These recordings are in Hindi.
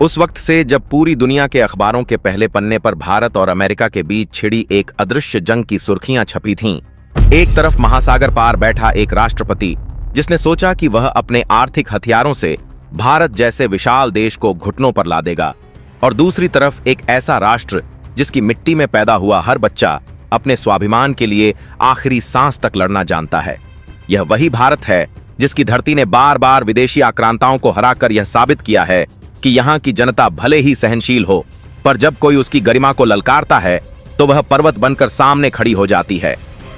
उस वक्त से जब पूरी दुनिया के अखबारों के पहले पन्ने पर भारत और अमेरिका के बीच छिड़ी एक अदृश्य जंग की सुर्खियां छपी थीं। एक तरफ महासागर पार बैठा एक राष्ट्रपति जिसने सोचा कि वह अपने आर्थिक हथियारों से भारत जैसे विशाल देश को घुटनों पर ला देगा, और दूसरी तरफ एक ऐसा राष्ट्र जिसकी मिट्टी में पैदा हुआ हर बच्चा अपने स्वाभिमान के लिए आखिरी सांस तक लड़ना जानता है। यह वही भारत है जिसकी धरती ने बार बार विदेशी आक्रांताओं को हराकर यह साबित किया है कि यहाँ की जनता भले ही सहनशील हो, पर जब कोई उसकी गरिमा को ललकारता है तो वह पर्वत बनकर सामने खड़ी हो जाती है।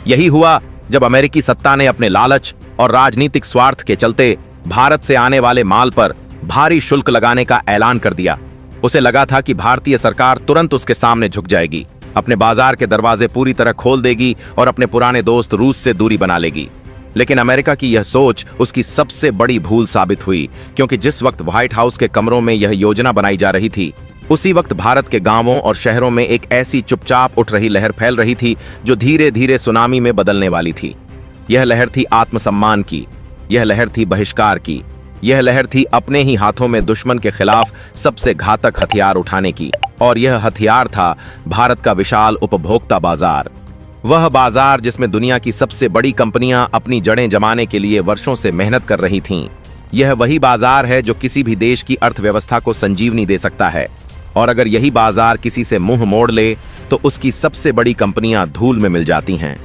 यही हुआ जब अमेरिकी सत्ता ने अपने लालच और राजनीतिक स्वार्थ के चलते भारत से आने वाले माल पर भारी शुल्क लगाने का ऐलान कर दिया। उसे लगा था कि भारतीय सरकार तुरंत उसके सामने झुक जाएगी, अपने बाजार के दरवाजे पूरी तरह खोल देगी और अपने पुराने दोस्त रूस से दूरी बना लेगी। लेकिन अमेरिका की यह सोच उसकी सबसे बड़ी भूल साबित हुई, क्योंकि जिस वक्त व्हाइट हाउस के कमरों में यह योजना बनाई जा रही थी, उसी वक्त भारत के गांवों और शहरों में एक ऐसी चुपचाप उठ रही लहर फैल रही थी जो धीरे धीरे सुनामी में बदलने वाली थी। यह लहर थी आत्मसम्मान की, यह लहर थी बहिष्कार की, यह लहर थी अपने ही हाथों में दुश्मन के खिलाफ सबसे घातक हथियार उठाने की, और यह हथियार था भारत का विशाल उपभोक्ता बाजार। वह बाजार जिसमें दुनिया की सबसे बड़ी कंपनियां अपनी जड़ें जमाने के लिए वर्षों से मेहनत कर रही थीं। यह वही बाजार है जो किसी भी देश की अर्थव्यवस्था को संजीवनी दे सकता है, और अगर यही बाजार किसी से मुंह मोड़ ले तो उसकी सबसे बड़ी कंपनियां धूल में मिल जाती हैं।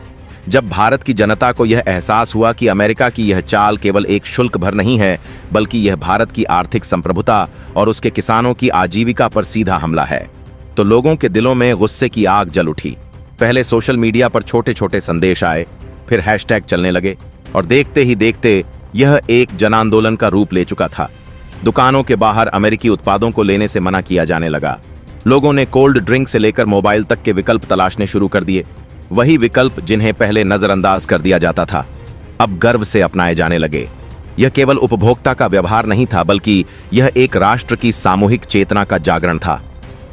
जब भारत की जनता को यह एहसास हुआ कि अमेरिका की यह चाल केवल एक शुल्क भर नहीं है, बल्कि यह भारत की आर्थिक संप्रभुता और उसके किसानों की आजीविका पर सीधा हमला है, तो लोगों के दिलों में गुस्से की आग जल उठी। पहले सोशल मीडिया पर छोटे छोटे संदेश आए, फिर हैशटैग चलने लगे, और देखते ही देखते यह एक जन आंदोलन का रूप ले चुका था। दुकानों के बाहर अमेरिकी उत्पादों को लेने से मना किया जाने लगा। लोगों ने कोल्ड ड्रिंक से लेकर मोबाइल तक के विकल्प तलाशने शुरू कर दिए। वही विकल्प जिन्हें पहले नजरअंदाज कर दिया जाता था, अब गर्व से अपनाए जाने लगे। यह केवल उपभोक्ता का व्यवहार नहीं था, बल्कि यह एक राष्ट्र की सामूहिक चेतना का जागरण था,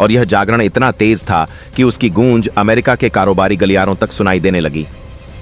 और यह जागरण इतना तेज था कि उसकी गूंज अमेरिका के कारोबारी गलियारों तक सुनाई देने लगी।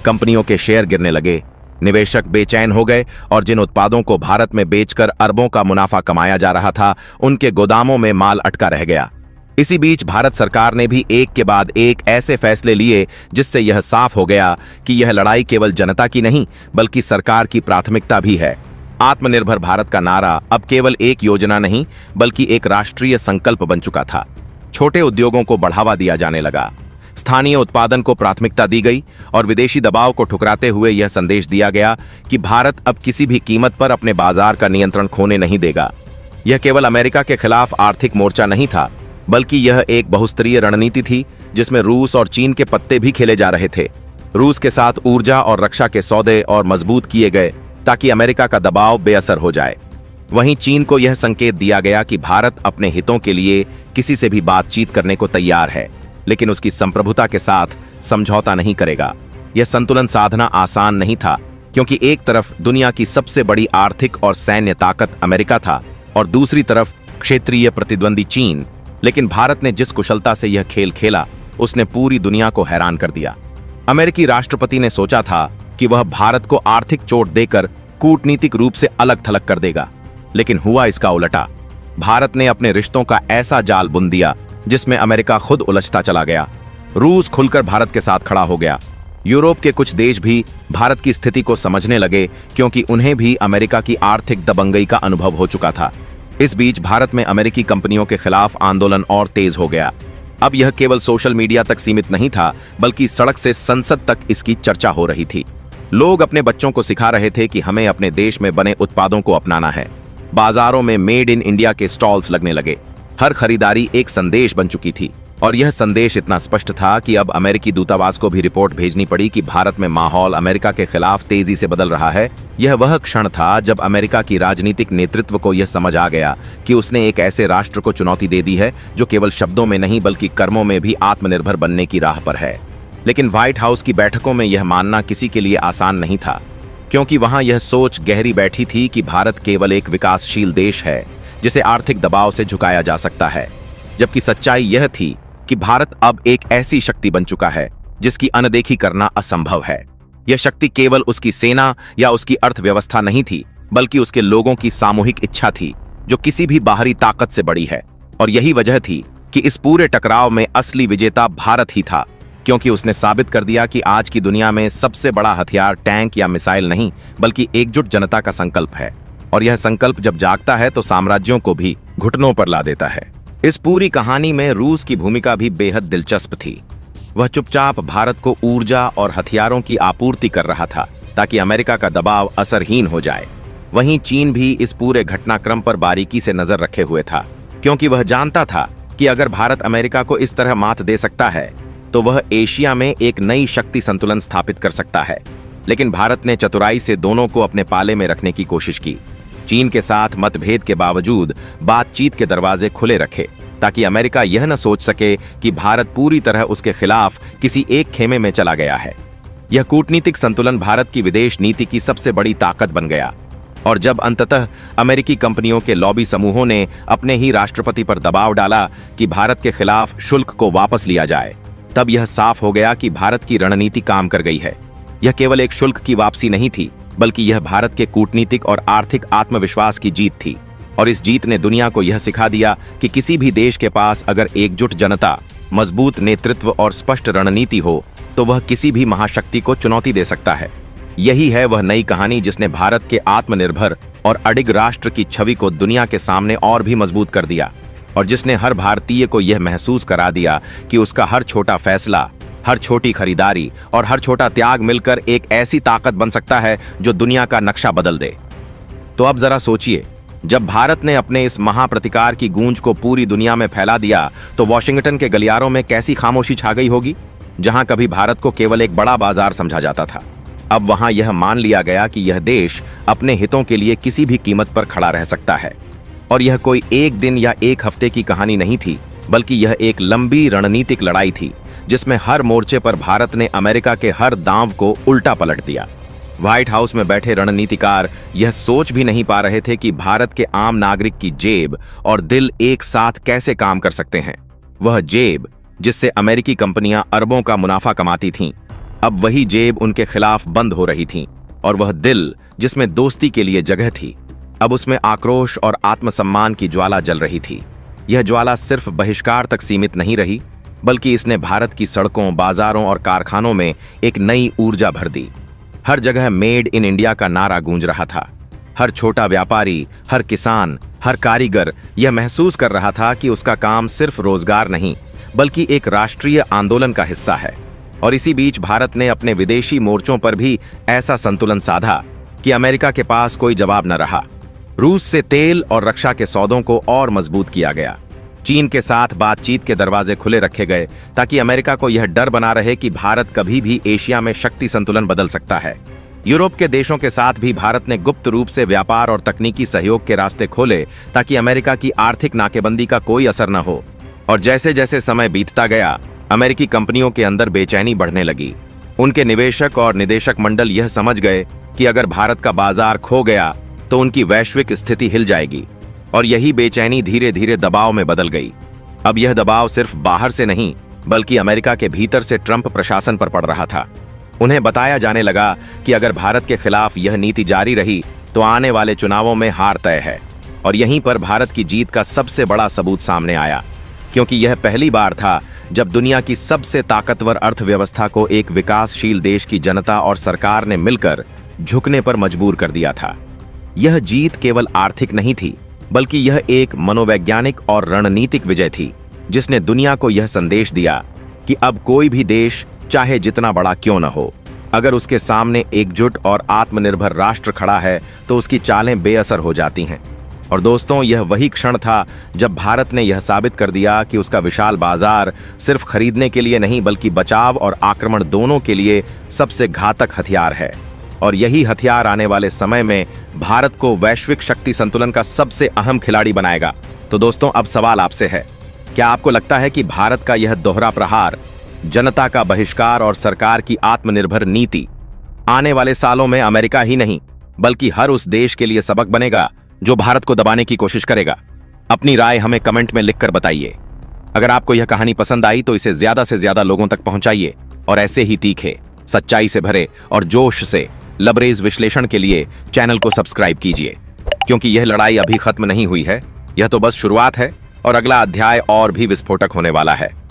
कंपनियों के शेयर गिरने लगे, निवेशक बेचैन हो गए, और जिन उत्पादों को भारत में बेचकर अरबों का मुनाफा कमाया जा रहा था, उनके गोदामों में माल अटका रह गया। इसी बीच भारत सरकार ने भी एक के बाद एक ऐसे फैसले लिए जिससे यह साफ हो गया कि यह लड़ाई केवल जनता की नहीं, बल्कि सरकार की प्राथमिकता भी है। आत्मनिर्भर भारत का नारा अब केवल एक योजना नहीं, बल्कि एक राष्ट्रीय संकल्प बन चुका था। छोटे उद्योगों को बढ़ावा दिया जाने लगा, स्थानीय उत्पादन को प्राथमिकता दी गई, और विदेशी दबाव को ठुकराते हुए यह संदेश दिया गया कि भारत अब किसी भी कीमत पर अपने बाजार का नियंत्रण खोने नहीं देगा। यह केवल अमेरिका के खिलाफ आर्थिक मोर्चा नहीं था, बल्कि यह एक बहुस्तरीय रणनीति थी जिसमें रूस और चीन के पत्ते भी खेले जा रहे थे। रूस के साथ ऊर्जा और रक्षा के सौदे और मजबूत किए गए ताकि अमेरिका का दबाव बेअसर हो जाए। वहीं चीन को यह संकेत दिया गया कि भारत अपने हितों के लिए किसी से भी बातचीत करने को तैयार है, लेकिन उसकी संप्रभुता के साथ समझौता नहीं करेगा। यह संतुलन साधना आसान नहीं था, क्योंकि एक तरफ दुनिया की सबसे बड़ी आर्थिक और सैन्य ताकत अमेरिका था, और दूसरी तरफ क्षेत्रीय प्रतिद्वंदी चीन। लेकिन भारत ने जिस कुशलता से यह खेल खेला, उसने पूरी दुनिया को हैरान कर दिया। अमेरिकी राष्ट्रपति ने सोचा था कि वह भारत को आर्थिक चोट देकर कूटनीतिक रूप से अलग थलग कर देगा, लेकिन हुआ इसका उलटा। भारत ने अपने रिश्तों का ऐसा जाल बुन दिया जिसमें अमेरिका खुद उलझता चला गया। रूस खुलकर भारत के साथ खड़ा हो गया। यूरोप के कुछ देश भी भारत की स्थिति को समझने लगे, क्योंकि उन्हें भी अमेरिका की आर्थिक दबंगई का अनुभव हो चुका था। इस बीच भारत में अमेरिकी कंपनियों के खिलाफ आंदोलन और तेज हो गया। अब यह केवल सोशल मीडिया तक सीमित नहीं था, बल्कि सड़क से संसद तक इसकी चर्चा हो रही थी। लोग अपने बच्चों को सिखा रहे थे कि हमें अपने देश में बने उत्पादों को अपनाना है। बाजारों में मेड इन इंडिया के स्टॉल्स लगने लगे। हर खरीदारी एक संदेश बन चुकी थी, और यह संदेश इतना स्पष्ट था कि अब अमेरिकी दूतावास को भी रिपोर्ट भेजनी पड़ी कि भारत में माहौल अमेरिका के खिलाफ तेजी से बदल रहा है। यह वह क्षण था जब अमेरिका की राजनीतिक नेतृत्व को यह समझ आ गया कि उसने एक ऐसे राष्ट्र को चुनौती दे दी है जो केवल शब्दों में नहीं, बल्कि कर्मों में भी आत्मनिर्भर बनने की राह पर है। लेकिन व्हाइट हाउस की बैठकों में यह मानना किसी के लिए आसान नहीं था, क्योंकि वहां यह सोच गहरी बैठी थी कि भारत केवल एक विकासशील देश है जिसे आर्थिक दबाव से झुकाया जा सकता है, जबकि सच्चाई यह थी कि भारत अब एक ऐसी शक्ति बन चुका है जिसकी अनदेखी करना असंभव है। यह शक्ति केवल उसकी सेना या उसकी अर्थव्यवस्था नहीं थी, बल्कि उसके लोगों की सामूहिक इच्छा थी, जो किसी भी बाहरी ताकत से बड़ी है। और यही वजह थी कि इस पूरे टकराव में असली विजेता भारत ही था, क्योंकि उसने साबित कर दिया कि आज की दुनिया में सबसे बड़ा हथियार टैंक या मिसाइल नहीं बल्कि एकजुट जनता का संकल्प है। और यह संकल्प जब जागता है तो साम्राज्यों को भी घुटनों पर ला देता है। इस पूरी कहानी में रूस की भूमिका भी बेहद दिलचस्प थी। वह चुपचाप भारत को ऊर्जा और हथियारों की आपूर्ति कर रहा था ताकि अमेरिका का दबाव असरहीन हो जाए। वहीं चीन भी इस पूरे घटनाक्रम पर बारीकी से नजर रखे हुए था, क्योंकि वह जानता था कि अगर भारत अमेरिका को इस तरह मात दे सकता है तो वह एशिया में एक नई शक्ति संतुलन स्थापित कर सकता है। लेकिन भारत ने चतुराई से दोनों को अपने पाले में रखने की कोशिश की। चीन के साथ मतभेद के बावजूद बातचीत के दरवाजे खुले रखे ताकि अमेरिका यह न सोच सके कि भारत पूरी तरह उसके खिलाफ किसी एक खेमे में चला गया है। यह कूटनीतिक संतुलन भारत की विदेश नीति की सबसे बड़ी ताकत बन गया। और जब अंततः अमेरिकी कंपनियों के लॉबी समूहों ने अपने ही राष्ट्रपति पर दबाव डाला कि भारत के खिलाफ शुल्क को वापस लिया जाए, तब यह साफ हो गया कि भारत की रणनीति काम कर गई है। यह केवल एक शुल्क की वापसी नहीं थी, बल्कि यह भारत के कूटनीतिक और आर्थिक आत्मविश्वास की जीत थी। और इस जीत ने दुनिया को यह सिखा दिया कि किसी भी देश के पास अगर एकजुट जनता, मजबूत नेतृत्व और स्पष्ट रणनीति हो तो वह किसी भी महाशक्ति को चुनौती दे सकता है। यही है वह नई कहानी जिसने भारत के आत्मनिर्भर और अडिग राष्ट्र की छवि को दुनिया के सामने और भी मजबूत कर दिया, और जिसने हर भारतीय को यह महसूस करा दिया कि उसका हर छोटा फैसला, हर छोटी खरीदारी और हर छोटा त्याग मिलकर एक ऐसी ताकत बन सकता है जो दुनिया का नक्शा बदल दे। तो अब जरा सोचिए, जब भारत ने अपने इस महाप्रतिकार की गूंज को पूरी दुनिया में फैला दिया तो वॉशिंगटन के गलियारों में कैसी खामोशी छा गई होगी। जहां कभी भारत को केवल एक बड़ा बाजार समझा जाता था, अब वहां यह मान लिया गया कि यह देश अपने हितों के लिए किसी भी कीमत पर खड़ा रह सकता है। और यह कोई एक दिन या एक हफ्ते की कहानी नहीं थी, बल्कि यह एक लंबी रणनीतिक लड़ाई थी जिसमें हर मोर्चे पर भारत ने अमेरिका के हर दांव को उल्टा पलट दिया। व्हाइट हाउस में बैठे रणनीतिकार यह सोच भी नहीं पा रहे थे कि भारत के आम नागरिक की जेब और दिल एक साथ कैसे काम कर सकते हैं। वह जेब जिससे अमेरिकी कंपनियां अरबों का मुनाफा कमाती थीं, अब वही जेब उनके खिलाफ बंद हो रही थी। और वह दिल जिसमें दोस्ती के लिए जगह थी, अब उसमें आक्रोश और आत्मसम्मान की ज्वाला जल रही थी। यह ज्वाला सिर्फ बहिष्कार तक सीमित नहीं रही, बल्कि इसने भारत की सड़कों, बाजारों और कारखानों में एक नई ऊर्जा भर दी। हर जगह मेड इन इंडिया का नारा गूंज रहा था। हर छोटा व्यापारी, हर किसान, हर कारीगर यह महसूस कर रहा था कि उसका काम सिर्फ रोजगार नहीं बल्कि एक राष्ट्रीय आंदोलन का हिस्सा है। और इसी बीच भारत ने अपने विदेशी मोर्चों पर भी ऐसा संतुलन साधा कि अमेरिका के पास कोई जवाब न रहा। रूस से तेल और रक्षा के सौदों को और मजबूत किया गया। चीन के साथ बातचीत के दरवाजे खुले रखे गए ताकि अमेरिका को यह डर बना रहे कि भारत कभी भी एशिया में शक्ति संतुलन बदल सकता है। यूरोप के देशों के साथ भी भारत ने गुप्त रूप से व्यापार और तकनीकी सहयोग के रास्ते खोले ताकि अमेरिका की आर्थिक नाकेबंदी का कोई असर न हो। और जैसे जैसे समय बीतता गया, अमेरिकी कंपनियों के अंदर बेचैनी बढ़ने लगी। उनके निवेशक और निदेशक मंडल यह समझ गए कि अगर भारत का बाजार खो गया तो उनकी वैश्विक स्थिति हिल जाएगी। और यही बेचैनी धीरे धीरे दबाव में बदल गई। अब यह दबाव सिर्फ बाहर से नहीं बल्कि अमेरिका के भीतर से ट्रंप प्रशासन पर पड़ रहा था। उन्हें बताया जाने लगा कि अगर भारत के खिलाफ यह नीति जारी रही तो आने वाले चुनावों में हार तय है। और यहीं पर भारत की जीत का सबसे बड़ा सबूत सामने आया, क्योंकि यह पहली बार था जब दुनिया की सबसे ताकतवर अर्थव्यवस्था को एक विकासशील देश की जनता और सरकार ने मिलकर झुकने पर मजबूर कर दिया था। यह जीत केवल आर्थिक नहीं थी, बल्कि यह एक मनोवैज्ञानिक और रणनीतिक विजय थी जिसने दुनिया को यह संदेश दिया कि अब कोई भी देश, चाहे जितना बड़ा क्यों न हो, अगर उसके सामने एकजुट और आत्मनिर्भर राष्ट्र खड़ा है तो उसकी चालें बेअसर हो जाती हैं। और दोस्तों, यह वही क्षण था जब भारत ने यह साबित कर दिया कि उसका विशाल बाजार सिर्फ खरीदने के लिए नहीं बल्कि बचाव और आक्रमण दोनों के लिए सबसे घातक हथियार है। और यही हथियार आने वाले समय में भारत को वैश्विक शक्ति संतुलन का सबसे अहम खिलाड़ी बनाएगा। तो दोस्तों, अब सवाल आपसे है, क्या आपको लगता है कि भारत का यह दोहरा प्रहार, जनता का बहिष्कार और सरकार की आत्मनिर्भर नीति आने वाले सालों में अमेरिका ही नहीं बल्कि हर उस देश के लिए सबक बनेगा जो भारत को दबाने की कोशिश करेगा? अपनी राय हमें कमेंट में लिखकर बताइए। अगर आपको यह कहानी पसंद आई तो इसे ज्यादा से ज्यादा लोगों तक पहुंचाइए और ऐसे ही तीखे, सच्चाई से भरे और जोश से लबरेज विश्लेषण के लिए चैनल को सब्सक्राइब कीजिए, क्योंकि यह लड़ाई अभी खत्म नहीं हुई है, यह तो बस शुरुआत है। और अगला अध्याय और भी विस्फोटक होने वाला है।